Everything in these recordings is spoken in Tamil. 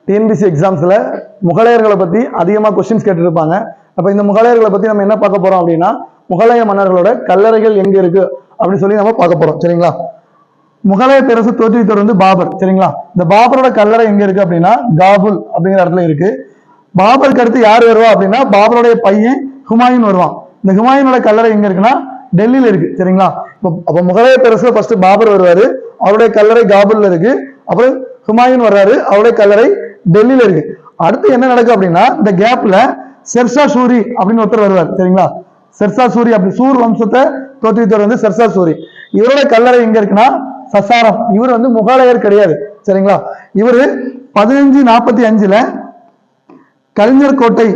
டிஎன்பிசி எக்ஸாம்ஸ்ல முகலாயர்களை பத்தி அதிகமா கொஸ்டின்ஸ் கேட்டுருப்பாங்க. அப்ப இந்த முகலாயர்களை பத்தி நம்ம என்ன பார்க்க போறோம் அப்படின்னா, முகலாய மன்னர்களோட கல்லறைகள் எங்க இருக்கு அப்படின்னு சொல்லி நம்ம பார்க்க போறோம். சரிங்களா? முகலாய பேரரசு தோற்றுவித்தவர் வந்து பாபர். சரிங்களா? இந்த பாபரோட கல்லறை எங்க இருக்கு அப்படின்னா காபுல் அப்படிங்கிற இடத்துல இருக்கு. பாபருக்கு அடுத்து யார் வருவா அப்படின்னா பாபருடைய பையன் ஹுமாயூன் வருவான். இந்த ஹுமாயூனோட கல்லறை எங்க இருக்குன்னா டெல்லியில இருக்கு. சரிங்களா? அப்ப முகலாய பேரரசுல ஃபர்ஸ்ட் பாபர் வருவாரு, அவருடைய கல்லறை காபுல்ல இருக்கு. அப்புறம் ஹுமாயூன் வர்றாரு, அவருடைய கல்லறை டெல்லியில இருக்கு. அடுத்து என்ன நடக்கும் அப்படின்னா இந்த கேப்ல ஷெர்ஷா சூரி அப்படின்னு ஒருத்தர் வருவார். சரிங்களா? ஷெர்ஷா சூரி அப்படி சூர் வம்சத்தை தோற்றுவித்தவர் வந்து ஷெர்ஷா சூரி. இவரோட கல்லறை எங்க இருக்குன்னா சசாரம். இவர் வந்து முகலாயர் கிடையாது. சரிங்களா? இவரு 1545ல கலிஞ்சர் கோட்டை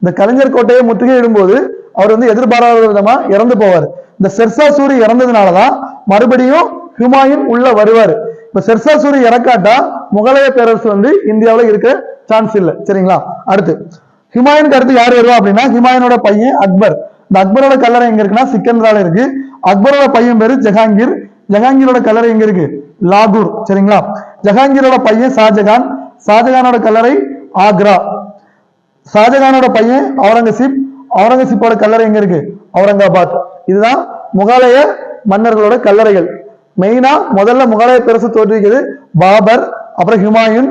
இந்த கலிஞ்சர் கோட்டையை முற்றுகையிடும்போது அவர் வந்து எதிர்பாராத விதமா இறந்து போவார். இந்த ஷெர்ஷா சூரி இறந்ததுனாலதான் மறுபடியும் ஹுமாயூன் உள்ள வருவாரு. இப்ப ஷெர்ஷா சூரி இறக்காட்டா முகலாய பேரரசு வந்து இந்தியாவில் இருக்க சான்ஸ் இல்லை. சரிங்களா? அடுத்து ஹுமாயூனுக்கு அடுத்து யார் வருவா அப்படின்னா ஹுமாயூனோட பையன் அக்பர். இந்த அக்பரோட கல்லறை எங்க இருக்குன்னா சிக்கந்தரால இருக்கு. அக்பரோட பையன் பேரு ஜஹாங்கீர். ஜஹாங்கீரோட கல்லறை எங்க இருக்கு? லாகூர். சரிங்களா? ஜஹாங்கீரோட பையன் ஷாஜகான். ஷாஜகானோட கல்லறை ஆக்ரா. ஷாஜகானோட பையன் அவுரங்கசீப். அவுரங்கசீப்போட கல்லறை எங்க இருக்கு? அவுரங்காபாத். இதுதான் முகலாய மன்னர்களோட கல்லறைகள். மெயினா முதல்ல முகலாய பேரரசு தோற்றுவிக்கிறது பாபர், அப்புறம் ஹுமாயூன்.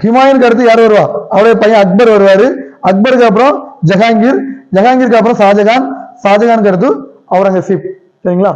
ஹுமாயூனுக்கு அடுத்து யார் வருவா? அவருடைய பையன் அக்பர் வருவாரு. அக்பருக்கு அப்புறம் ஜஹாங்கீர். ஜஹாங்கீருக்கு அப்புறம் ஷாஜகான். ஷாஜகானுக்கு அடுத்து அவுரங்கசீப். சரிங்களா?